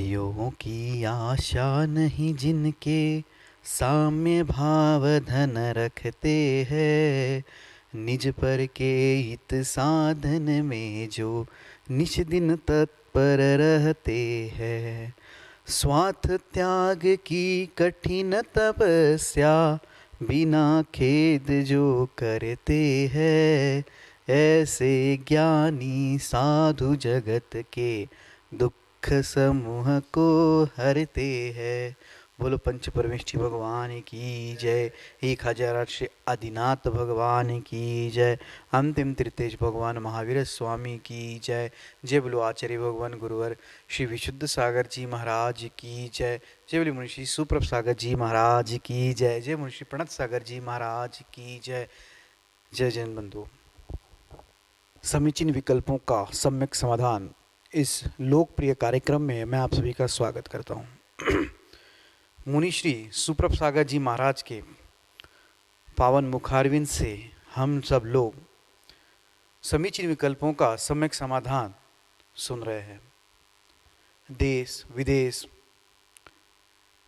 यो की आशा नहीं जिनके साम्य भाव धन रखते हैं, निज पर के हित साधन में जो निश दिन तत्पर रहते हैं। स्वार्थ त्याग की कठिन तपस्या बिना खेद जो करते हैं, ऐसे ज्ञानी साधु जगत के दुख समूह को हरते हैं। बोलो पंच परमेष्ठी भगवान की जय। 1008 श्री आदिनाथ भगवान की जय। अंतिम तृतीय भगवान महावीर स्वामी की जय। जय बोलो आचार्य भगवान गुरुवर श्री विशुद्ध सागर जी महाराज की जय। जय बोलो मुनिषि सुप्रभ सागर जी महाराज की जय। जय मुनिषि प्रणत सागर जी महाराज की जय। जय जैन बंधु। समीचीन विकल्पों का सम्यक समाधान इस लोकप्रिय कार्यक्रम में मैं आप सभी का स्वागत करता हूँ। मुनिश्री सुप्रभ सागर जी महाराज के पावन मुखारविंद से हम सब लोग समीचीन विकल्पों का सम्यक समाधान सुन रहे हैं। देश विदेश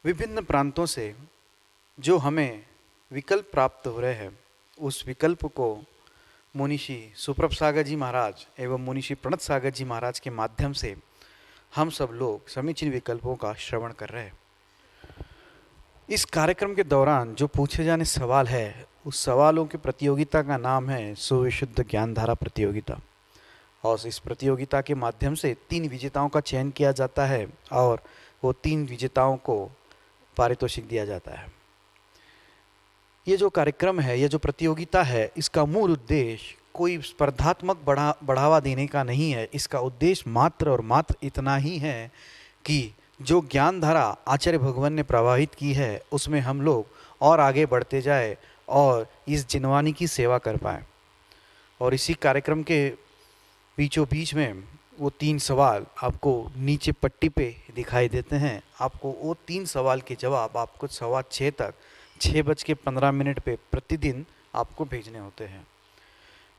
विभिन्न प्रांतों से जो हमें विकल्प प्राप्त हो रहे हैं, उस विकल्प को मुनिषि सुप्रभ सागर जी महाराज एवं मुनिषि प्रणत सागर जी महाराज के माध्यम से हम सब लोग समीचीन विकल्पों का श्रवण कर रहे हैं। इस कार्यक्रम के दौरान जो पूछे जाने सवाल है, उस सवालों की प्रतियोगिता का नाम है सुविशुद्ध ज्ञानधारा प्रतियोगिता। और इस प्रतियोगिता के माध्यम से 3 विजेताओं का चयन किया जाता है और वो 3 विजेताओं को पारितोषिक दिया जाता है। ये जो कार्यक्रम है, ये जो प्रतियोगिता है, इसका मूल उद्देश्य कोई स्पर्धात्मक बढ़ावा देने का नहीं है। इसका उद्देश्य मात्र और मात्र इतना ही है कि जो ज्ञान धारा आचार्य भगवान ने प्रवाहित की है, उसमें हम लोग और आगे बढ़ते जाए और इस जिनवानी की सेवा कर पाएँ। और इसी कार्यक्रम के बीचों बीच में वो 3 सवाल आपको नीचे पट्टी पे दिखाई देते हैं। आपको वो 3 सवाल के जवाब आपको 6:15 तक 6:15 पे प्रतिदिन आपको भेजने होते हैं।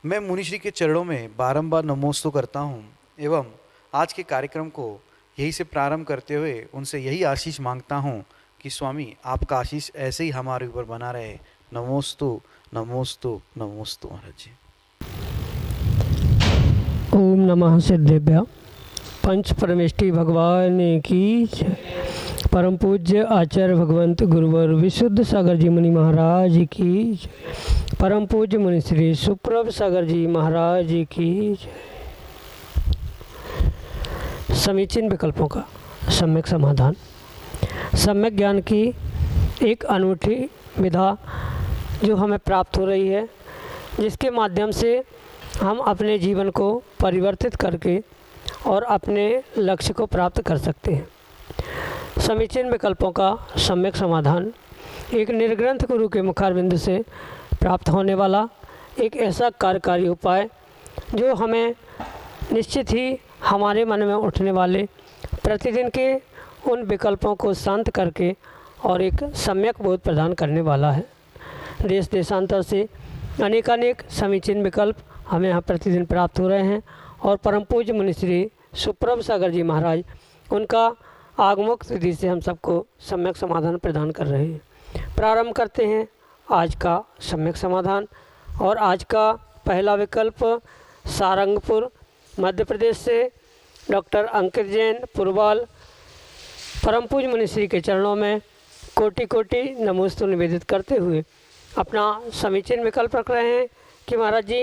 मैं मुनिश्री के चरणों में बारंबार नमोस्तु करता हूँ एवं आज के कार्यक्रम को यही से प्रारंभ करते हुए उनसे यही आशीष मांगता हूँ कि स्वामी आपका आशीष ऐसे ही हमारे ऊपर बना रहे। नमोस्तु नमोस्तु नमोस्तु महाराज जी। ओम नमः सिद्धेभ्य। पंच परमेष्ठी भगवान की परम पूज्य आचार्य भगवंत गुरुवर विशुद्ध सागर जी मुनि महाराज की, परम पूज्य मुनि श्री सुप्रभ सागर जी महाराज की। समीचीन विकल्पों का सम्यक समाधान। सम्यक ज्ञान की एक अनूठी विधा जो हमें प्राप्त हो रही है, जिसके माध्यम से हम अपने जीवन को परिवर्तित करके और अपने लक्ष्य को प्राप्त कर सकते हैं। समीचीन विकल्पों का सम्यक समाधान एक निर्ग्रंथ गुरु के मुखारविंद से प्राप्त होने वाला एक ऐसा कार्यकारी उपाय जो हमें निश्चित ही हमारे मन में उठने वाले प्रतिदिन के उन विकल्पों को शांत करके और एक सम्यक बोध प्रदान करने वाला है। देश देशांतर से अनेकानेक समीचीन विकल्प हमें यहाँ प्रतिदिन प्राप्त हो रहे हैं और परम पूज्य मुनि श्री सुप्रभ सागर जी महाराज उनका आगमोक्त विधि से हम सबको सम्यक समाधान प्रदान कर रहे हैं। प्रारंभ करते हैं आज का सम्यक समाधान। और आज का पहला विकल्प सारंगपुर मध्य प्रदेश से डॉक्टर अंकित जैन पुरवाल परम पूज्य मुनि श्री के चरणों में कोटि कोटि नमोस्तु निवेदित करते हुए अपना समीचीन विकल्प रख रहे हैं कि महाराज जी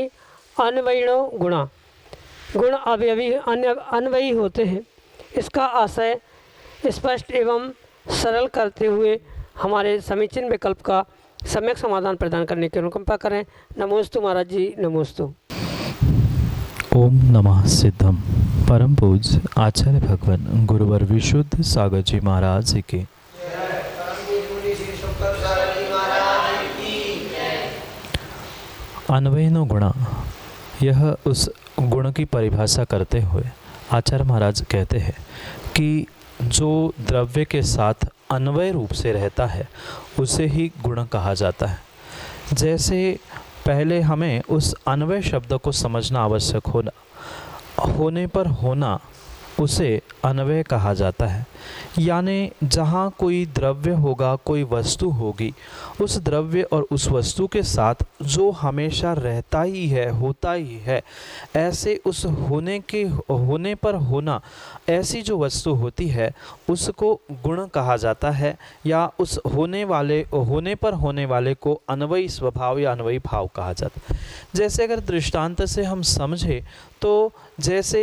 अन्वयिणो गुणा, गुण अवयवी अन्वयी होते हैं। इसका आशय स्पष्ट एवं सरल करते हुए हमारे समीचीन विकल्प का सम्यक समाधान प्रदान करने की अनुकंपा करें। नमोस्तु महाराज जी, नमोस्तु। ओम नमः सिद्धम। परम पूज्य आचार्य भगवान गुरुवर विशुद्ध सागर जी महाराज के अन्वयनो गुणा, यह उस गुण की परिभाषा करते हुए आचार्य महाराज कहते हैं कि जो द्रव्य के साथ अन्वय रूप से रहता है उसे ही गुण कहा जाता है। जैसे पहले हमें उस अन्वय शब्द को समझना आवश्यक होने पर होना उसे अन्वय कहा जाता है। यानी जहाँ कोई द्रव्य होगा, कोई वस्तु होगी, उस द्रव्य और उस वस्तु के साथ जो हमेशा रहता ही है, होता ही है, ऐसे उस होने पर होना, ऐसी जो वस्तु होती है उसको गुण कहा जाता है, या उस होने पर होने वाले को अन्वयी स्वभाव या अन्वयी भाव कहा जाता है। जैसे अगर दृष्टांत से हम समझें तो जैसे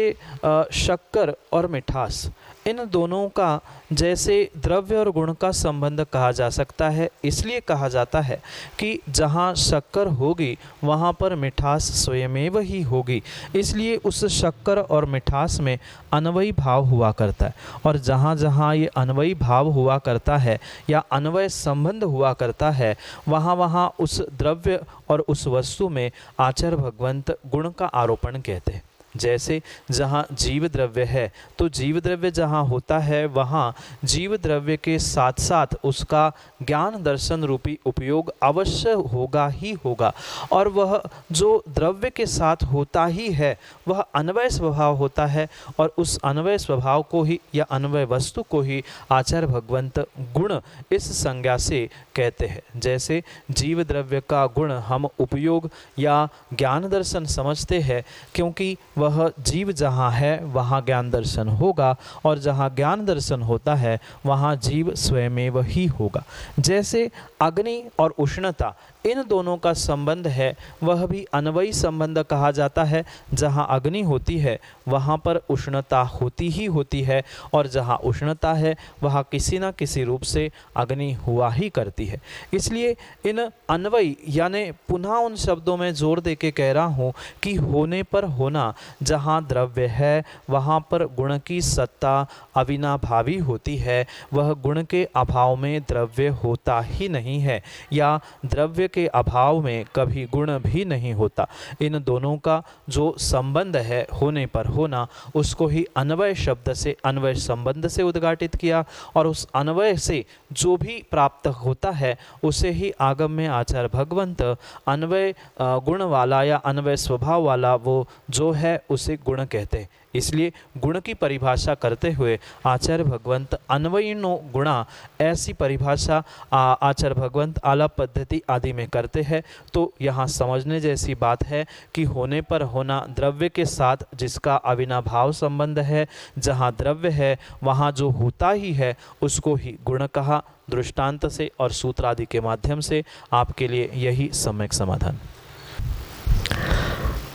शक्कर और मिठास, इन दोनों का जैसे द्रव्य और गुण का संबंध कहा जा सकता है, इसलिए कहा जाता है कि जहाँ शक्कर होगी वहाँ पर मिठास स्वयमेव ही होगी, इसलिए उस शक्कर और मिठास में अन्वयी भाव हुआ करता है। और जहाँ जहाँ ये अन्वयी भाव हुआ करता है या अन्वय संबंध हुआ करता है, वहाँ वहाँ उस द्रव्य और उस वस्तु में आचार्य भगवंत गुण का आरोपण कहते हैं। जैसे जहाँ जीव द्रव्य है तो जीव द्रव्य जहाँ होता है वहाँ जीव द्रव्य के साथ साथ उसका ज्ञान दर्शन रूपी उपयोग अवश्य होगा ही होगा, और वह जो द्रव्य के साथ होता ही है वह अन्वय स्वभाव होता है, और उस अन्वय स्वभाव को ही या अन्वय वस्तु को ही आचार्य भगवंत गुण इस संज्ञा से कहते हैं। जैसे जीव द्रव्य का गुण हम उपयोग या ज्ञान दर्शन समझते हैं, क्योंकि वह जीव जहाँ है वहाँ ज्ञान दर्शन होगा, और जहाँ ज्ञान दर्शन होता है वहाँ जीव स्वयमेव ही होगा। जैसे अग्नि और उष्णता, इन दोनों का संबंध है, वह भी अन्वयी संबंध कहा जाता है। जहाँ अग्नि होती है वहाँ पर उष्णता होती ही होती है, और जहाँ उष्णता है वहाँ किसी न किसी रूप से अग्नि हुआ ही करती है। इसलिए इन अन्वयी यानी पुनः उन शब्दों में जोर दे के कह रहा हूँ कि होने पर होना, जहाँ द्रव्य है वहाँ पर गुण की सत्ता अविनाभावी होती है, वह गुण के अभाव में द्रव्य होता ही नहीं है, या द्रव्य के अभाव में कभी गुण भी नहीं होता। इन दोनों का जो संबंध है होने पर होना, उसको ही अन्वय शब्द से, अन्वय संबंध से उद्घाटित किया, और उस अन्वय से जो भी प्राप्त होता है उसे ही आगम में आचार्य भगवंत अन्वय गुण वाला या अन्वय स्वभाव वाला वो जो है उसे गुण कहते हैं। इसलिए गुण की परिभाषा करते हुए आचार्य भगवंत अन्वयिनो गुणा, ऐसी परिभाषा आचार्य भगवंत आलाप पद्धति आदि में करते हैं। तो यहाँ समझने जैसी बात है कि होने पर होना, द्रव्य के साथ जिसका अविनाभाव संबंध है, जहाँ द्रव्य है वहाँ जो होता ही है उसको ही गुण कहा। दृष्टांत से और सूत्र आदि के माध्यम से आपके लिए यही सम्यक समाधान।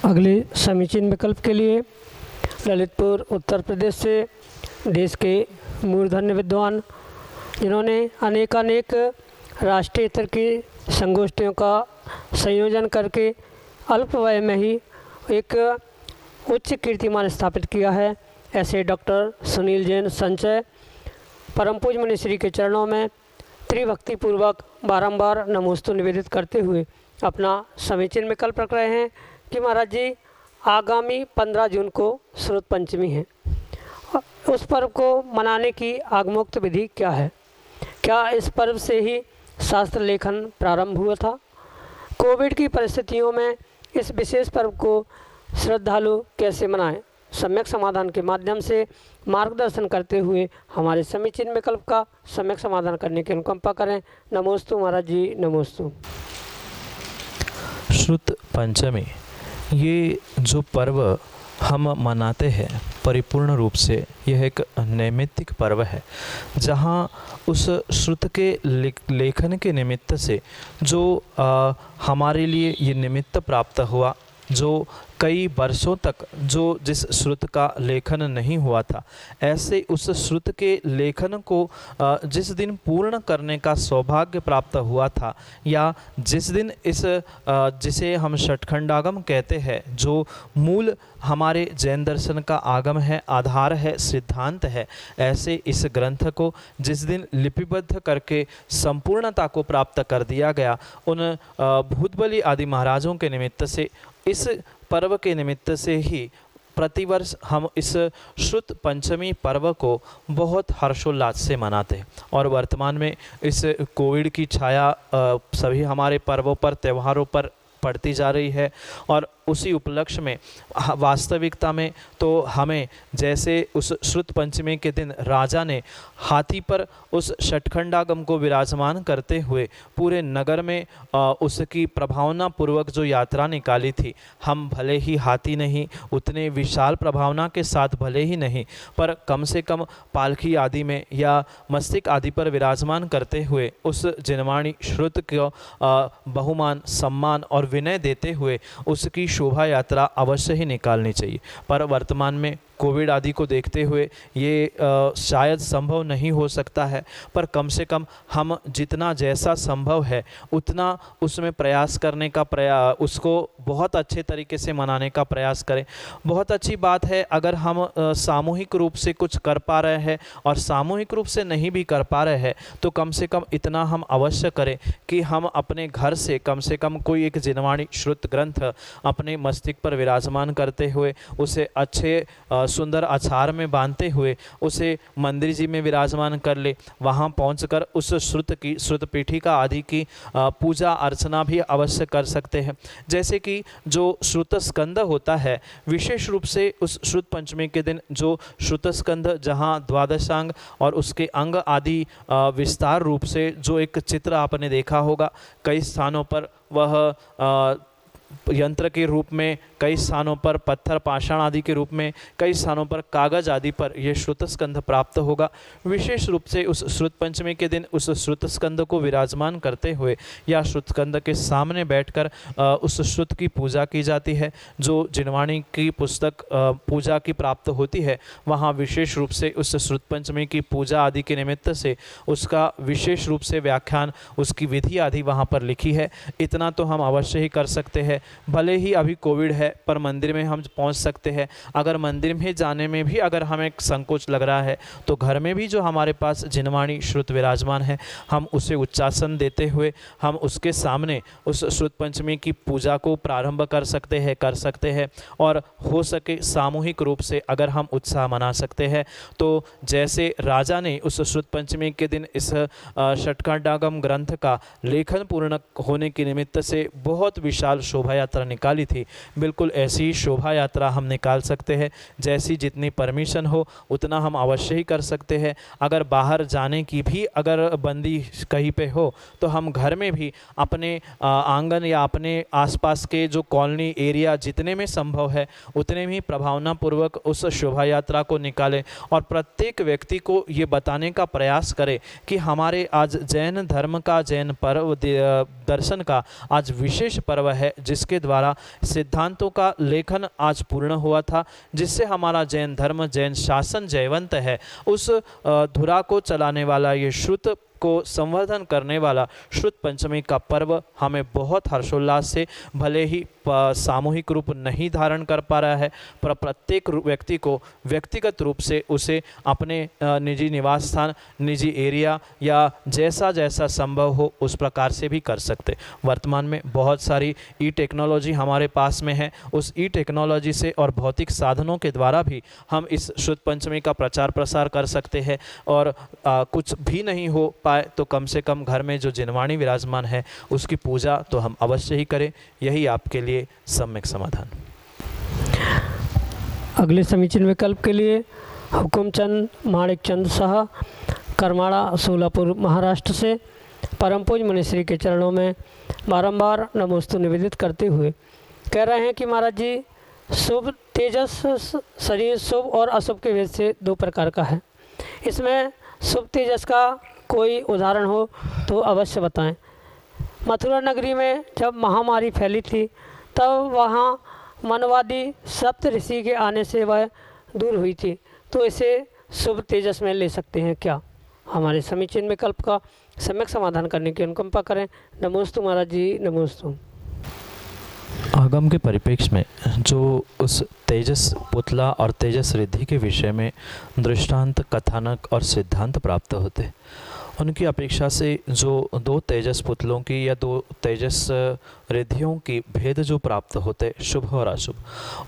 अगले समीचीन विकल्प के लिए ललितपुर उत्तर प्रदेश से देश के मूर्धन्य विद्वान, जिन्होंने अनेक राष्ट्रीय स्तर की संगोष्ठियों का संयोजन करके अल्प वय में ही एक उच्च कीर्तिमान स्थापित किया है, ऐसे डॉक्टर सुनील जैन संचय परम पूज्य मुनिश्री के चरणों में त्रिभक्तिपूर्वक बारंबार नमोस्तु निवेदित करते हुए अपना समीचीन विकल्प रख रहे हैं कि महाराज जी, आगामी 15 जून को श्रुत पंचमी है, उस पर्व को मनाने की आगमोक्त विधि क्या है? क्या इस पर्व से ही शास्त्र लेखन प्रारंभ हुआ था? कोविड की परिस्थितियों में इस विशेष पर्व को श्रद्धालु कैसे मनाएं? सम्यक समाधान के माध्यम से मार्गदर्शन करते हुए हमारे समीचीन विकल्प का सम्यक समाधान करने की अनुकंपा करें। नमोस्तु महाराज जी, नमोस्तु। श्रुत पंचमी, ये जो पर्व हम मनाते हैं परिपूर्ण रूप से यह एक नैमित्तिक पर्व है, जहाँ उस श्रुत के लेखन के निमित्त से जो हमारे लिए ये निमित्त प्राप्त हुआ, जो कई वर्षों तक जिस श्रुत का लेखन नहीं हुआ था, ऐसे उस श्रुत के लेखन को जिस दिन पूर्ण करने का सौभाग्य प्राप्त हुआ था, या जिस दिन जिसे हम षटखंडागम कहते हैं, जो मूल हमारे जैन दर्शन का आगम है, आधार है, सिद्धांत है, ऐसे इस ग्रंथ को जिस दिन लिपिबद्ध करके संपूर्णता को प्राप्त कर दिया गया, उन भूतबली आदि महाराजों के निमित्त से, इस पर्व के निमित्त से ही प्रतिवर्ष हम इस श्रुत पंचमी पर्व को बहुत हर्षोल्लास से मनाते हैं। और वर्तमान में इस कोविड की छाया सभी हमारे पर्वों पर, त्योहारों पर पड़ती जा रही है, और उसी उपलक्ष्य में वास्तविकता में तो हमें जैसे उस श्रुत पंचमी के दिन राजा ने हाथी पर उस षटखंडागम को विराजमान करते हुए पूरे नगर में उसकी प्रभावना पूर्वक जो यात्रा निकाली थी, हम भले ही हाथी नहीं, उतने विशाल प्रभावना के साथ भले ही नहीं, पर कम से कम पालकी आदि में या मस्तिष्क आदि पर विराजमान करते हुए उस जिनवाणी श्रुत को बहुमान, सम्मान और विनय देते हुए उसकी शोभा यात्रा अवश्य ही निकालनी चाहिए। पर वर्तमान में कोविड आदि को देखते हुए ये शायद संभव नहीं हो सकता है, पर कम से कम हम जितना जैसा संभव है उतना उसमें प्रयास करने का उसको बहुत अच्छे तरीके से मनाने का प्रयास करें। बहुत अच्छी बात है अगर हम सामूहिक रूप से कुछ कर पा रहे हैं, और सामूहिक रूप से नहीं भी कर पा रहे हैं तो कम से कम इतना हम अवश्य करें कि हम अपने घर से कम कोई एक जिनवाणी श्रुत ग्रंथ अपने मस्तिष्क पर विराजमान करते हुए उसे अच्छे सुंदर आचार में बांधते हुए उसे मंदिर जी में विराजमान कर ले। वहाँ पहुंचकर उस श्रुत पीठिका आदि की पूजा अर्चना भी अवश्य कर सकते हैं। जैसे कि जो श्रुत स्कंद होता है, विशेष रूप से उस श्रुत पंचमी के दिन जो श्रुत स्कंद जहाँ द्वादशांग और उसके अंग आदि विस्तार रूप से जो एक चित्र आपने देखा होगा, कई स्थानों पर वह यंत्र के रूप में, कई स्थानों पर पत्थर पाषाण आदि के रूप में, कई स्थानों पर कागज आदि पर यह श्रुत स्कंद प्राप्त होगा। विशेष रूप से उस श्रुत पंचमी के दिन उस श्रुत स्कंद को विराजमान करते हुए या श्रुत स्कंद के सामने बैठकर उस श्रुत की पूजा की जाती है। जो जिनवाणी की पुस्तक पूजा की प्राप्त होती है, वहाँ विशेष रूप से उस श्रुत पंचमी की पूजा आदि के निमित्त से उसका विशेष रूप से व्याख्यान, उसकी विधि आदि वहाँ पर लिखी है। इतना तो हम अवश्य ही कर सकते हैं। भले ही अभी कोविड है पर मंदिर में हम पहुंच सकते हैं। अगर मंदिर में जाने में भी अगर हमें संकोच लग रहा है तो घर में भी जो हमारे पास जिनवाणी श्रुत विराजमान है, हम उसे उच्चासन देते हुए हम उसके सामने उस श्रुत पंचमी की पूजा को प्रारंभ कर सकते हैं। और हो सके सामूहिक रूप से अगर हम उत्साह मना सकते हैं तो जैसे राजा ने उस श्रुत पंचमी के दिन इस षटखंडागम ग्रंथ का लेखन पूर्ण होने के निमित्त से बहुत विशाल शोभा यात्रा निकाली थी, बिल्कुल ऐसी ही शोभा यात्रा हम निकाल सकते हैं। जैसी जितनी परमिशन हो उतना हम अवश्य ही कर सकते हैं। अगर बाहर जाने की भी अगर बंदी कहीं पे हो तो हम घर में भी अपने आंगन या अपने आसपास के जो कॉलोनी एरिया जितने में संभव है उतने में प्रभावना पूर्वक उस शोभा यात्रा को निकालें और प्रत्येक व्यक्ति को ये बताने का प्रयास करें कि हमारे आज जैन धर्म का, जैन पर्व दर्शन का आज विशेष पर्व है, जिसके द्वारा सिद्धांतों का लेखन आज पूर्ण हुआ था, जिससे हमारा जैन धर्म, जैन शासन जयवंत है। उस धुरा को चलाने वाला ये श्रुत को संवर्धन करने वाला श्रुत पंचमी का पर्व हमें बहुत हर्षोल्लास से, भले ही सामूहिक रूप नहीं धारण कर पा रहा है, पर प्रत्येक व्यक्ति को व्यक्तिगत रूप से उसे अपने निजी निवास स्थान, निजी एरिया या जैसा जैसा संभव हो उस प्रकार से भी कर सकते। वर्तमान में बहुत सारी ई टेक्नोलॉजी हमारे पास में है, उस ई टेक्नोलॉजी से और भौतिक साधनों के द्वारा भी हम इस श्रुत पंचमी का प्रचार प्रसार कर सकते हैं। और कुछ भी नहीं हो पाए तो कम से कम घर में जो जिनवाणी विराजमान है उसकी पूजा तो हम अवश्य ही करें। यही आपके लिए सम्यक समाधान। अगले समीचीन विकल्प के लिए हुकुमचंद माणिकचंद शाह, करमाड़ा, सोलापुर, महाराष्ट्र से परम पूज्य मुनिश्री के चरणों में बारंबार नमोस्तु निवेदित करते हुए कह रहे हैं कि महाराज जी, शुभ तेजस शरीर शुभ और अशुभ के भेद से दो प्रकार का है। इसमें शुभ तेजस का कोई उदाहरण हो तो अवश्य बताएं। मथुरा नगरी में जब महामारी फैली थी तब वहाँ मनवादी सप्त ऋषि के आने से वह दूर हुई थी, तो इसे शुभ तेजस में ले सकते हैं क्या? हमारे समीचीन विकल्प का सम्यक समाधान करने की अनुकंपा करें। नमोस्तु महाराज जी, नमोस्तु। आगम के परिप्रेक्ष्य में जो उस तेजस पुतला और तेजस रिद्धि के विषय में दृष्टांत, कथानक और सिद्धांत प्राप्त होते, उनकी अपेक्षा से जो दो तेजस पुतलों की या दो तेजस रिद्धियों की भेद जो प्राप्त होते शुभ और अशुभ,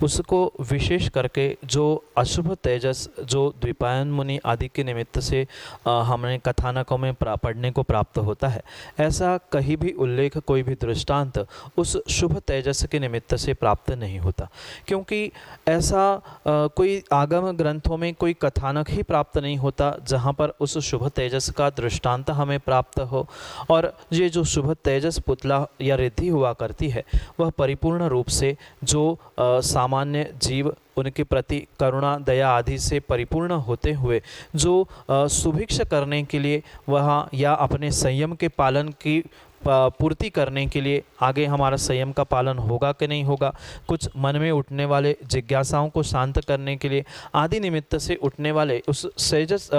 उसको विशेष करके जो अशुभ तेजस जो द्विपायन मुनि आदि के निमित्त से हमें कथानकों में पढ़ने को प्राप्त होता है, ऐसा कहीं भी उल्लेख कोई भी दृष्टांत उस शुभ तेजस के निमित्त से प्राप्त नहीं होता, क्योंकि ऐसा कोई आगम ग्रंथों में कोई कथानक ही प्राप्त नहीं होता जहाँ पर उस शुभ तेजस का दृष्टांत हमें प्राप्त हो। और ये जो शुभ तेजस पुतला या रिद्धि हुआ करती है, वह परिपूर्ण रूप से जो सामान्य जीव उनके प्रति करुणा दया आदि से परिपूर्ण होते हुए जो सुभिक्ष करने के लिए वह या अपने संयम के पालन की पूर्ति करने के लिए, आगे हमारा संयम का पालन होगा कि नहीं होगा, कुछ मन में उठने वाले जिज्ञासाओं को शांत करने के लिए आदि निमित्त से उठने वाले उस तेजस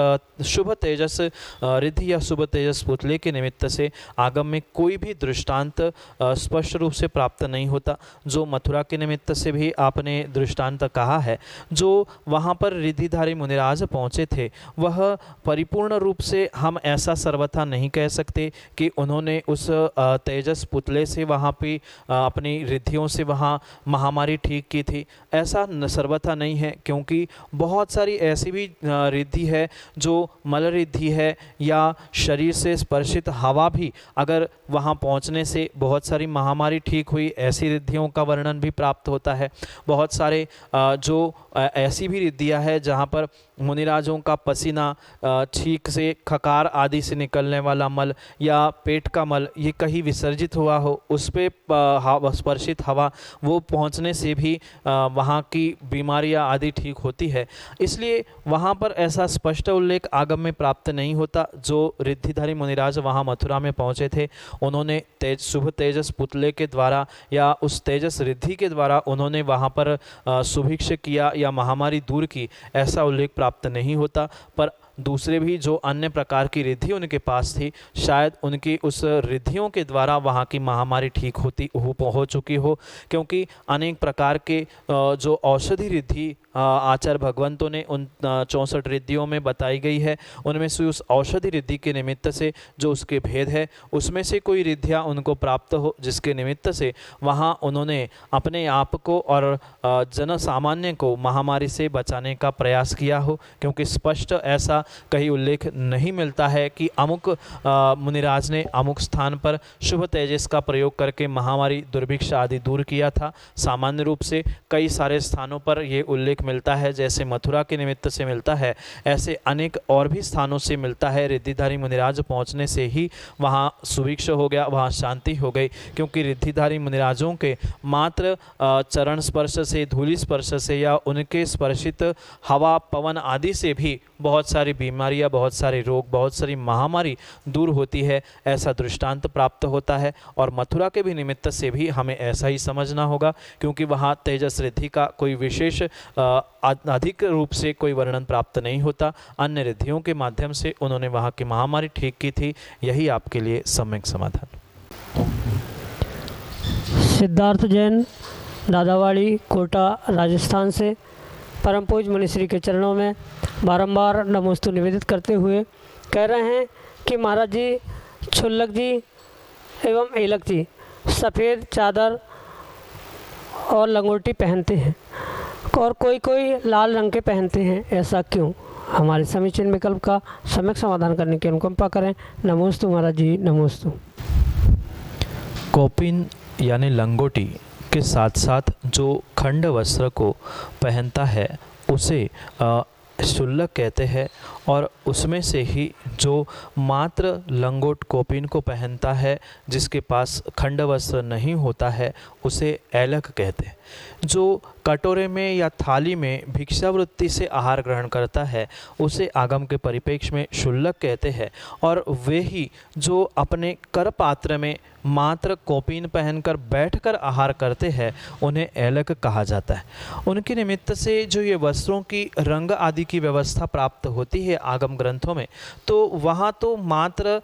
शुभ तेजस रिद्धि या शुभ तेजस पुतले के निमित्त से आगम में कोई भी दृष्टांत स्पष्ट रूप से प्राप्त नहीं होता। जो मथुरा के निमित्त से भी आपने दृष्टांत कहा है, जो वहाँ पर रिद्धिधारी मुनिराज पहुँचे थे, वह परिपूर्ण रूप से हम ऐसा सर्वथा नहीं कह सकते कि उन्होंने उस तेजस पुतले से वहाँ पे अपनी रिद्धियों से वहाँ महामारी ठीक की थी, ऐसा सर्वथा नहीं है, क्योंकि बहुत सारी ऐसी भी रिद्धि है जो मल रिद्धि है या शरीर से स्पर्शित हवा भी अगर वहाँ पहुँचने से बहुत सारी महामारी ठीक हुई, ऐसी रिद्धियों का वर्णन भी प्राप्त होता है। बहुत सारे जो ऐसी भी रिद्धियाँ है जहाँ पर मुनिराजों का पसीना, छींक से, खकार आदि से निकलने वाला मल या पेट का मल ये कहीं विसर्जित हुआ हो, उस पर स्पर्शित हवा वो पहुंचने से भी वहाँ की बीमारियां आदि ठीक होती है। इसलिए वहाँ पर ऐसा स्पष्ट उल्लेख आगम में प्राप्त नहीं होता। जो रिद्धिधारी मुनिराज वहाँ मथुरा में पहुँचे थे, उन्होंने शुभ तेजस पुतले के द्वारा या उस तेजस रिद्धि के द्वारा उन्होंने वहाँ पर सुभिक्ष किया या महामारी दूर की, ऐसा उल्लेख प्राप्त नहीं होता। पर दूसरे भी जो अन्य प्रकार की रिद्धि उनके पास थी, शायद उनकी उस रिद्धियों के द्वारा वहाँ की महामारी ठीक हो चुकी हो, क्योंकि अनेक प्रकार के जो औषधि रिद्धि आचार्य भगवंतों ने उन 64 रिद्धियों में बताई गई है, उनमें से उस औषधि रिद्धि के निमित्त से जो उसके भेद है, उसमें से कोई रिद्धियाँ उनको प्राप्त हो जिसके निमित्त से वहाँ उन्होंने अपने आप को और जन सामान्य को महामारी से बचाने का प्रयास किया हो, क्योंकि स्पष्ट ऐसा कहीं उल्लेख नहीं मिलता है कि अमुक मुनिराज ने अमुक स्थान पर शुभ तेजस का प्रयोग करके महामारी दुर्भिक्ष आदि दूर किया था। सामान्य रूप से कई सारे स्थानों पर ये उल्लेख मिलता है, जैसे मथुरा के निमित्त से मिलता है, ऐसे अनेक और भी स्थानों से मिलता है। रिद्धिधारी मुनिराज पहुँचने से ही वहाँ सुभिक्ष हो गया, वहाँ शांति हो गई, क्योंकि रिद्धिधारी मुनिराजों के मात्र चरण स्पर्श से, धूलि स्पर्श से या उनके स्पर्शित हवा पवन आदि से भी बहुत सारी बीमारियां, बहुत सारे रोग, बहुत सारी महामारी दूर होती है, ऐसा दृष्टांत प्राप्त होता है। और मथुरा के भी निमित्त से भी हमें ऐसा ही समझना होगा, क्योंकि वहाँ तेजस रिद्धि का कोई विशेष अधिक रूप से कोई वर्णन प्राप्त नहीं होता। अन्य रिद्धियों के माध्यम से उन्होंने वहाँ की महामारी ठीक की थी। यही आपके लिए सम्यक समाधान। सिद्धार्थ जैन, दादावाड़ी, कोटा, राजस्थान से परम पूज्य मुनिश्री के चरणों में बारंबार नमोस्तु निवेदित करते हुए कह रहे हैं कि महाराज जी, छुल्लक जी एवं एलक जी सफ़ेद चादर और लंगोटी पहनते हैं और कोई कोई लाल रंग के पहनते हैं, ऐसा क्यों? हमारे समीचीन विकल्प का सम्यक समाधान करने की अनुकंपा करें। नमोस्तु महाराज जी, नमोस्तु। कौपिन यानी लंगोटी के साथ साथ जो खंड वस्त्र को पहनता है उसे शुल्लक कहते हैं, और उसमें से ही जो मात्र लंगोट कौपिन को पहनता है, जिसके पास खंड वस्त्र नहीं होता है, उसे ऐलक कहते हैं। जो कटोरे में या थाली में भिक्षावृत्ति से आहार ग्रहण करता है, उसे आगम के परिप्रेक्ष्य में शुल्लक कहते हैं, और वे ही जो अपने कर पात्र में मात्र कौपिन पहनकर बैठकर आहार करते हैं, उन्हें ऐलक कहा जाता है। उनके निमित्त से जो ये वस्त्रों की रंग आदि की व्यवस्था प्राप्त होती है है आगम ग्रंथों में, तो वहाँ तो मात्र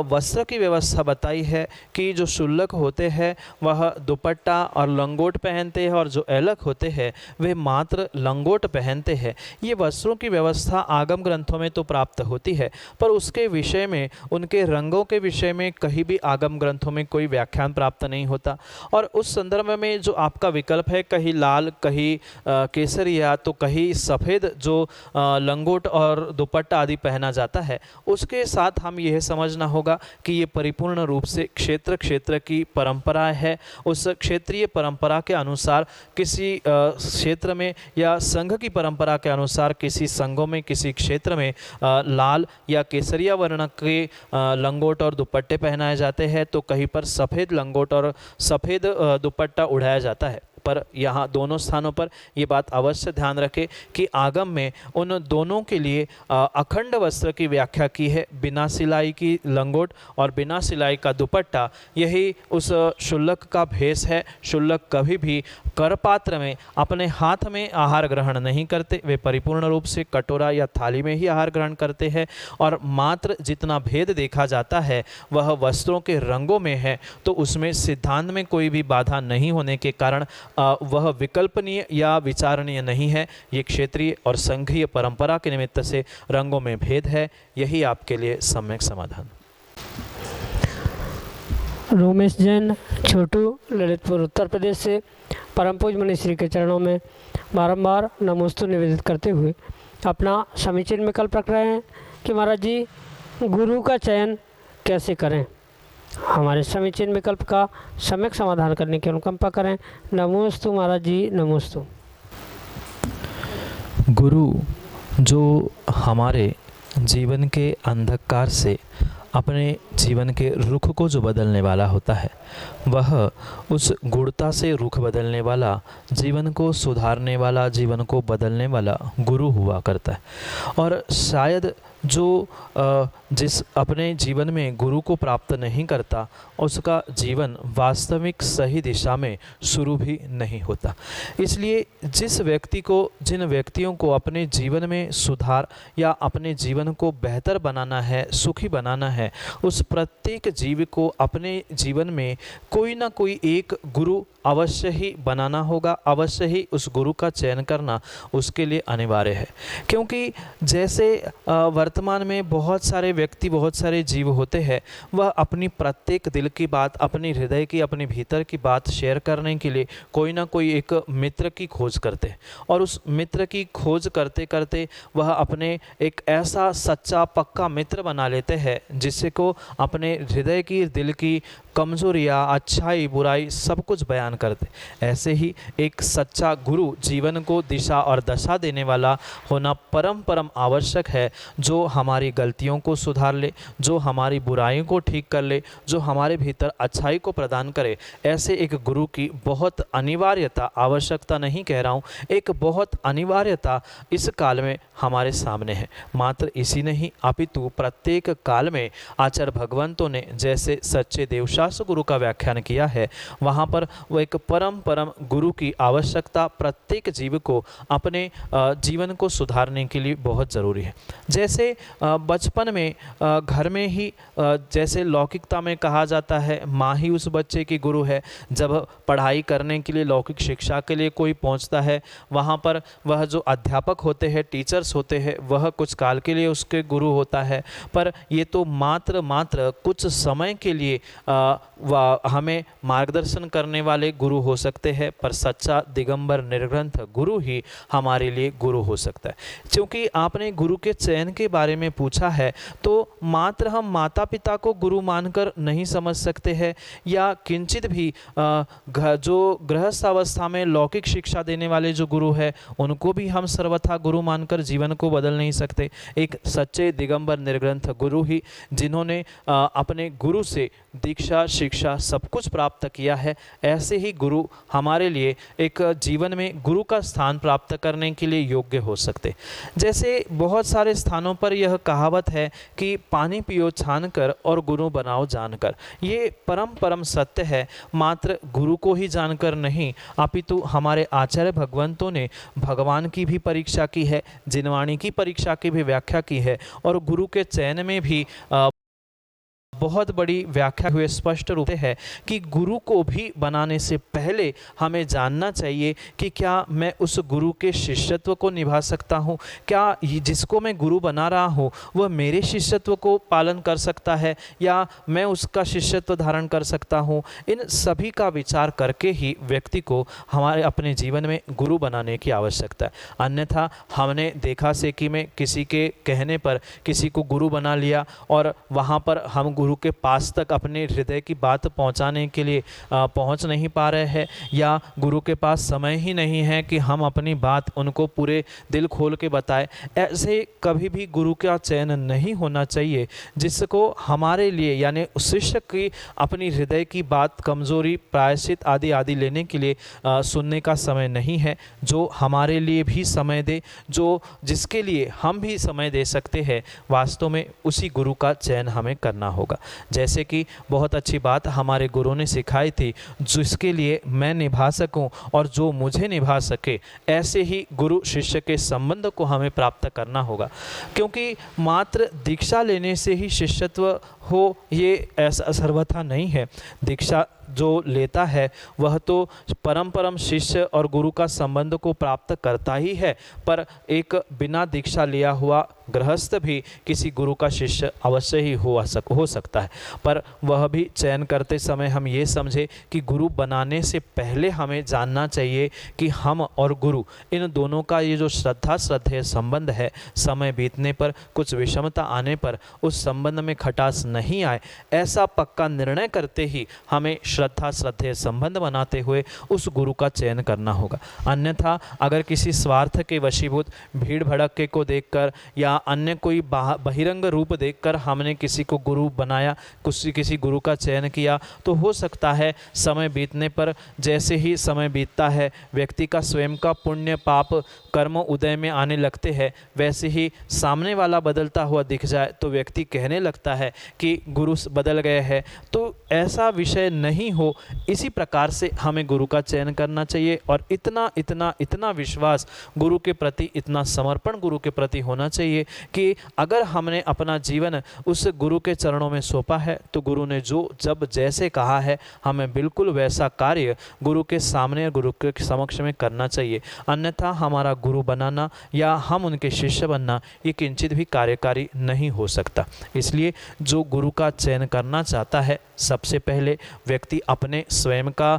वस्त्र की व्यवस्था बताई है कि जो शुल्लक होते हैं वह दुपट्टा और लंगोट पहनते हैं और जो ऐलक होते हैं वे मात्र लंगोट पहनते हैं। ये वस्त्रों की व्यवस्था आगम ग्रंथों में तो प्राप्त होती है, पर उसके विषय में, उनके रंगों के विषय में कहीं भी आगम ग्रंथों में कोई व्याख्यान प्राप्त नहीं होता। और उस संदर्भ में जो आपका विकल्प है, कहीं लाल, कहीं केसरिया, तो कहीं सफ़ेद जो लंगोट और दुपट्टा आदि पहना जाता है, उसके साथ हम यह समझना होगा कि ये परिपूर्ण रूप से क्षेत्र की परंपरा है। उस क्षेत्रीय परंपरा के अनुसार किसी क्षेत्र में या संघ की परंपरा के अनुसार किसी संघों में, किसी क्षेत्र में लाल या केसरिया वर्ण के लंगोट और दुपट्टे पहनाए जाते हैं, तो कहीं पर सफ़ेद लंगोट और सफ़ेद दुपट्टा उड़ाया जाता है। पर यहाँ दोनों स्थानों पर ये बात अवश्य ध्यान रखें कि आगम में उन दोनों के लिए अखंड वस्त्र की व्याख्या की है। बिना सिलाई की लंगोट और बिना सिलाई का दुपट्टा, यही उस शुल्लक का भेष है। शुल्लक कभी भी करपात्र में अपने हाथ में आहार ग्रहण नहीं करते, वे परिपूर्ण रूप से कटोरा या थाली में ही आहार ग्रहण करते हैं। और मात्र जितना भेद देखा जाता है वह वस्त्रों के रंगों में है, तो उसमें सिद्धांत में कोई भी बाधा नहीं होने के कारण वह विकल्पनीय या विचारणीय नहीं है। ये क्षेत्रीय और संघीय परंपरा के निमित्त से रंगों में भेद है। यही आपके लिए सम्यक समाधान। रोमेश जैन, छोटू, ललितपुर, उत्तर प्रदेश से परम पूज्य मुनि श्री के चरणों में बारंबार नमोस्तु निवेदित करते हुए अपना समीचीन विकल्प रख रहे हैं कि महाराज जी गुरु का चयन कैसे करें। हमारे समीचीन विकल्प का सम्यक समाधान करने की अनुकंपा करें। नमोस्तु महाराज जी, नमोस्तु। गुरु जो हमारे जीवन के अंधकार से अपने जीवन के रुख को जो बदलने वाला होता है, वह उस गुणता से रुख बदलने वाला, जीवन को सुधारने वाला, जीवन को बदलने वाला गुरु हुआ करता है। और शायद जो जिस अपने जीवन में गुरु को प्राप्त नहीं करता, उसका जीवन वास्तविक सही दिशा में शुरू भी नहीं होता। इसलिए जिस व्यक्ति को, जिन व्यक्तियों को अपने जीवन में सुधार या अपने जीवन को बेहतर बनाना है, सुखी बनाना है, उस प्रत्येक जीव को अपने जीवन में कोई ना कोई एक गुरु अवश्य ही बनाना होगा, अवश्य ही उस गुरु का चयन करना उसके लिए अनिवार्य है। क्योंकि जैसे वर्तमान में बहुत सारे व्यक्ति, बहुत सारे जीव होते हैं, वह अपनी प्रत्येक दिल की बात, अपनी हृदय की, अपने भीतर की बात शेयर करने के लिए कोई ना कोई एक मित्र की खोज करते हैं। और उस मित्र की खोज करते करते वह अपने एक ऐसा सच्चा पक्का मित्र बना लेते हैं जिससे को अपने हृदय की, दिल की कमजोरियाँ, अच्छाई, बुराई सब कुछ बयान करते। ऐसे ही एक सच्चा गुरु जीवन को दिशा और दशा देने वाला होना परम आवश्यक है, जो हमारी गलतियों को सुधार ले, जो हमारी बुराइयों को ठीक कर ले, जो हमारे भीतर अच्छाई को प्रदान करे। ऐसे एक गुरु की बहुत अनिवार्यता, आवश्यकता नहीं कह रहा हूँ, एक बहुत अनिवार्यता इस काल में हमारे सामने है। मात्र इसी नहीं, अपितु प्रत्येक काल में आचार्य भगवंतों ने जैसे सच्चे देवशास्त्र गुरु का व्याख्यान किया है, वहाँ पर वो एक परम गुरु की आवश्यकता प्रत्येक जीव को अपने जीवन को सुधारने के लिए बहुत ज़रूरी है। जैसे बचपन में घर में ही जैसे लौकिकता में कहा जाता है, माँ ही उस बच्चे की गुरु है। जब पढ़ाई करने के लिए, लौकिक शिक्षा के लिए कोई पहुँचता है, वहाँ पर वह जो अध्यापक होते हैं, टीचर्स होते हैं, वह कुछ काल के लिए उसके गुरु होता है। पर ये तो मात्र कुछ समय के लिए हमें मार्गदर्शन करने वाले गुरु हो सकते हैं, पर सच्चा दिगंबर निर्ग्रंथ गुरु ही हमारे लिए गुरु हो सकता है। क्योंकि आपने गुरु के चयन के बारे में पूछा है, तो मात्र हम माता पिता को गुरु मानकर नहीं समझ सकते हैं, या किंचित भी जो गृहस्थ अवस्था में लौकिक शिक्षा देने वाले जो गुरु है, उनको भी हम सर्वथा गुरु मानकर जीवन को बदल नहीं सकते। एक सच्चे दिगंबर निर्ग्रंथ गुरु ही, जिन्होंने अपने गुरु से दीक्षा दीक्षा शिक्षा सब कुछ प्राप्त किया है, ऐसे ही गुरु हमारे लिए एक जीवन में गुरु का स्थान प्राप्त करने के लिए योग्य हो सकते। जैसे बहुत सारे स्थानों पर यह कहावत है कि पानी पियो छान कर और गुरु बनाओ जानकर। ये परम सत्य है। मात्र गुरु को ही जानकर नहीं, अपितु हमारे आचार्य भगवंतों ने भगवान की भी परीक्षा की है, जिनवाणी की परीक्षा की भी व्याख्या की है, और गुरु के चयन में भी बहुत बड़ी व्याख्या हुए स्पष्ट रूप से है कि गुरु को भी बनाने से पहले हमें जानना चाहिए कि क्या मैं उस गुरु के शिष्यत्व को निभा सकता हूँ, क्या जिसको मैं गुरु बना रहा हूँ वह मेरे शिष्यत्व को पालन कर सकता है या मैं उसका शिष्यत्व धारण कर सकता हूँ। इन सभी का विचार करके ही व्यक्ति को हमारे अपने जीवन में गुरु बनाने की आवश्यकता है। अन्यथा हमने देखा से कि मैं किसी के कहने पर किसी को गुरु बना लिया और वहाँ पर हम गुरु के पास तक अपने हृदय की बात पहुंचाने के लिए पहुंच नहीं पा रहे हैं, या गुरु के पास समय ही नहीं है कि हम अपनी बात उनको पूरे दिल खोल के बताएं। ऐसे कभी भी गुरु का चयन नहीं होना चाहिए जिसको हमारे लिए यानी शिष्य की अपनी हृदय की बात, कमजोरी, प्रायश्चित आदि आदि लेने के लिए सुनने का समय नहीं है। जो हमारे लिए भी समय दे, जो जिसके लिए हम भी समय दे सकते हैं, वास्तव में उसी गुरु का चयन हमें करना होगा। जैसे कि बहुत अच्छी बात हमारे गुरु ने सिखाई थी, जिसके लिए मैं निभा सकूं और जो मुझे निभा सके, ऐसे ही गुरु शिष्य के संबंध को हमें प्राप्त करना होगा। क्योंकि मात्र दीक्षा लेने से ही शिष्यत्व हो ये ऐसा सर्वथा नहीं है। दीक्षा जो लेता है वह तो परम शिष्य और गुरु का संबंध को प्राप्त करता ही है, पर एक बिना दीक्षा लिया हुआ गृहस्थ भी किसी गुरु का शिष्य अवश्य ही हो सकता है। पर वह भी चयन करते समय हम ये समझे कि गुरु बनाने से पहले हमें जानना चाहिए कि हम और गुरु इन दोनों का ये जो श्रद्धेय संबंध है, समय बीतने पर कुछ विषमता आने पर उस संबंध में खटास नहीं आए, ऐसा पक्का निर्णय करते ही हमें श्रद्धेय संबंध बनाते हुए उस गुरु का चयन करना होगा। अन्यथा अगर किसी स्वार्थ के वशीभूत भीड़ भड़के को देखकर या अन्य कोई बहिरंग रूप देखकर हमने किसी को गुरु बनाया, किसी गुरु का चयन किया, तो हो सकता है समय बीतने पर, जैसे ही समय बीतता है व्यक्ति का स्वयं का पुण्य पाप कर्म उदय में आने लगते हैं, वैसे ही सामने वाला बदलता हुआ दिख जाए तो व्यक्ति कहने लगता है कि गुरु बदल गए हैं। तो ऐसा विषय नहीं हो, इसी प्रकार से हमें गुरु का चयन करना चाहिए और इतना विश्वास गुरु के प्रति, इतना समर्पण गुरु के प्रति होना चाहिए कि अगर हमने अपना जीवन उस गुरु के चरणों में सौंपा है तो गुरु ने जब जैसे कहा है हमें बिल्कुल वैसा कार्य गुरु के सामने, गुरु के समक्ष में करना चाहिए। अन्यथा हमारा गुरु बनाना या हम उनके शिष्य बनना ये किंचित भी कार्यकारी नहीं हो सकता। इसलिए जो गुरु का चयन करना चाहता है, सबसे पहले व्यक्ति अपने स्वयं का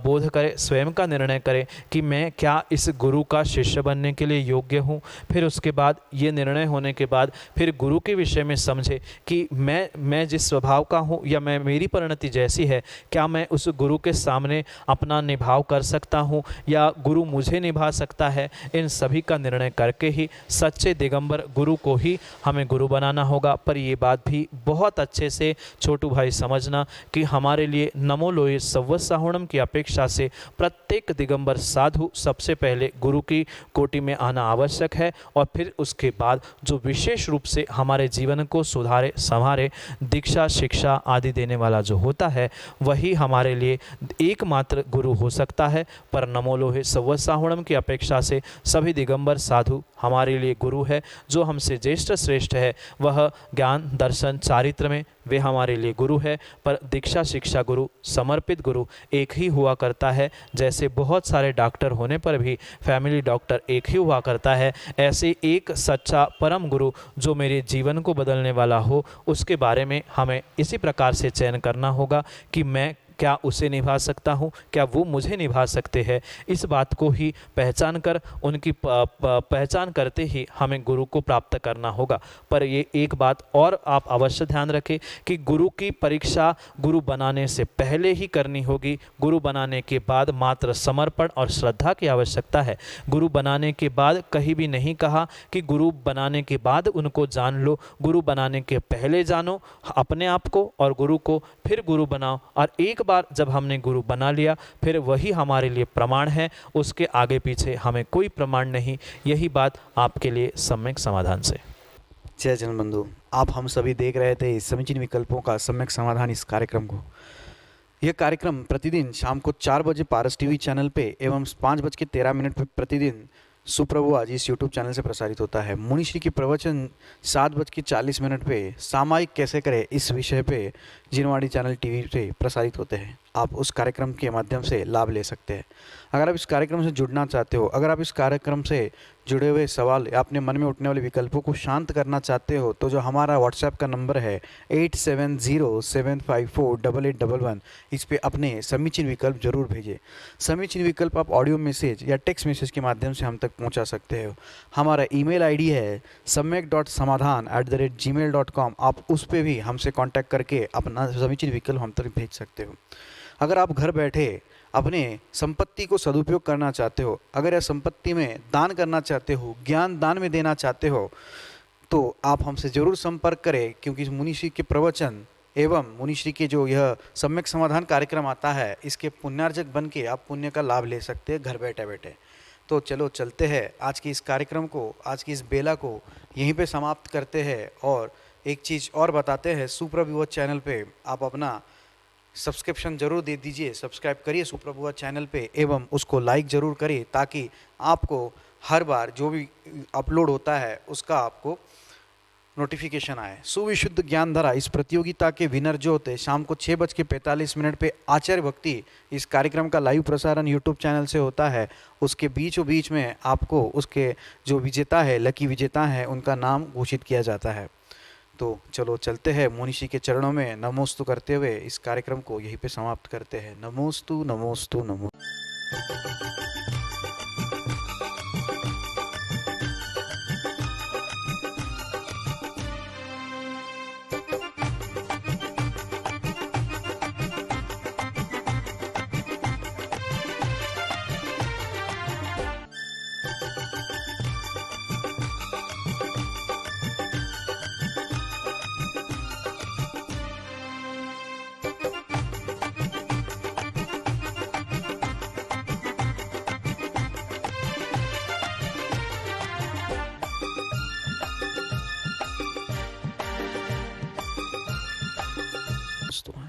बोध करे, स्वयं का निर्णय करे कि मैं क्या इस गुरु का शिष्य बनने के लिए योग्य हूँ। फिर उसके बाद ये निर्णय होने के बाद फिर गुरु के विषय में समझे कि मैं जिस स्वभाव का हूँ या मेरी परिणति जैसी है, क्या मैं उस गुरु के सामने अपना निभाव कर सकता हूँ या गुरु मुझे निभा सकता है। इन सभी का निर्णय करके ही सच्चे दिगंबर गुरु को ही हमें गुरु बनाना होगा। पर ये बात भी बहुत अच्छे से छोटू भाई समझना कि हमारे लिए नमो लोये सव्वसाहुणम की अपेक्षा से प्रत्येक दिगंबर साधु सबसे पहले गुरु की कोटि में आना आवश्यक है, और फिर उसके बाद जो विशेष रूप से हमारे जीवन को सुधारे संवारे, दीक्षा शिक्षा आदि देने वाला जो होता है वही हमारे लिए एकमात्र गुरु हो सकता है। पर नमो लोहे सव्वसाहुणम की अपेक्षा से सभी दिगंबर साधु हमारे लिए गुरु है। जो हमसे ज्येष्ठ श्रेष्ठ है वह ज्ञान दर्शन चारित्र में वे हमारे लिए गुरु है। पर दीक्षा शिक्षा गुरु, समर्पित गुरु एक ही हुआ करता है। जैसे बहुत सारे डॉक्टर होने पर भी फैमिली डॉक्टर एक ही हुआ करता है, ऐसे एक सच्चा परम गुरु जो मेरे जीवन को बदलने वाला हो, उसके बारे में हमें इसी प्रकार से चयन करना होगा कि मैं क्या उसे निभा सकता हूँ, क्या वो मुझे निभा सकते हैं। इस बात को ही पहचान कर उनकी पहचान करते ही हमें गुरु को प्राप्त करना होगा। पर ये एक बात और आप अवश्य ध्यान रखें कि गुरु की परीक्षा गुरु बनाने से पहले ही करनी होगी। गुरु बनाने के बाद मात्र समर्पण और श्रद्धा की आवश्यकता है। गुरु बनाने के बाद कहीं भी नहीं कहा कि गुरु बनाने के बाद उनको जान लो। गुरु बनाने के पहले जानो अपने आप को और गुरु को, फिर गुरु बनाओ। और एक बार जब हमने गुरु बना लिया फिर वही हमारे लिए प्रमाण है, उसके आगे पीछे हमें कोई प्रमाण नहीं। यही बात आपके लिए सम्यक समाधान से। जय जन बंधु, आप हम सभी देख रहे थे इस समीचीन विकल्पों का सम्यक समाधान इस कार्यक्रम को। यह कार्यक्रम प्रतिदिन शाम को 4 बजे पारस टीवी चैनल पे एवं 5:13 पर प्रतिदिन सुप्रभु आज इस यूट्यूब चैनल से प्रसारित होता है। मुनिश्री के प्रवचन 7:40 पे सामायिक कैसे करें इस विषय पे जिनवाड़ी चैनल टीवी पे प्रसारित होते हैं। आप उस कार्यक्रम के माध्यम से लाभ ले सकते हैं। अगर आप इस कार्यक्रम से जुड़ना चाहते हो, अगर आप इस कार्यक्रम से जुड़े हुए सवाल या अपने मन में उठने वाले विकल्पों को शांत करना चाहते हो तो जो हमारा व्हाट्सएप का नंबर है 8707548811, इस पे अपने समीचीन विकल्प जरूर भेजें। समीचीन विकल्प आप ऑडियो मैसेज या टेक्स्ट मैसेज के माध्यम से हम तक पहुंचा सकते हो। हमारा ईमेल आईडी है samyak.samadhan@gmail.com। आप उस पर भी हमसे कांटेक्ट करके अपना समीचीन विकल्प हम तक भेज सकते हो। अगर आप घर बैठे अपने संपत्ति को सदुपयोग करना चाहते हो, अगर यह संपत्ति में दान करना चाहते हो, ज्ञान दान में देना चाहते हो, तो आप हमसे ज़रूर संपर्क करें, क्योंकि मुनिश्री के प्रवचन एवं मुनिश्री के जो यह सम्यक समाधान कार्यक्रम आता है, इसके पुण्यार्जक बन के आप पुण्य का लाभ ले सकते हैं घर बैठे बैठे। तो चलो चलते हैं, आज की इस कार्यक्रम को, आज की इस बेला को यहीं पे समाप्त करते हैं। और एक चीज़ और बताते हैं, सुप्रभु चैनल पे आप अपना सब्सक्रिप्शन जरूर दे दीजिए, सब्सक्राइब करिए सुप्रभु चैनल पे एवं उसको लाइक ज़रूर करिए, ताकि आपको हर बार जो भी अपलोड होता है उसका आपको नोटिफिकेशन आए। सुविशुद्ध ज्ञान धारा इस प्रतियोगिता के विनर जो होते हैं शाम को 6:45 पे आचार्य भक्ति इस कार्यक्रम का लाइव प्रसारण यूट्यूब चैनल से होता है। उसके बीचों बीच में आपको उसके जो विजेता है, लकी विजेता है, उनका नाम घोषित किया जाता है। तो चलो चलते हैं, मुनिश्री के चरणों में नमोस्तु करते हुए इस कार्यक्रम को यहीं पे समाप्त करते हैं। नमोस्तु नमोस्तु नमो। दोस्तों।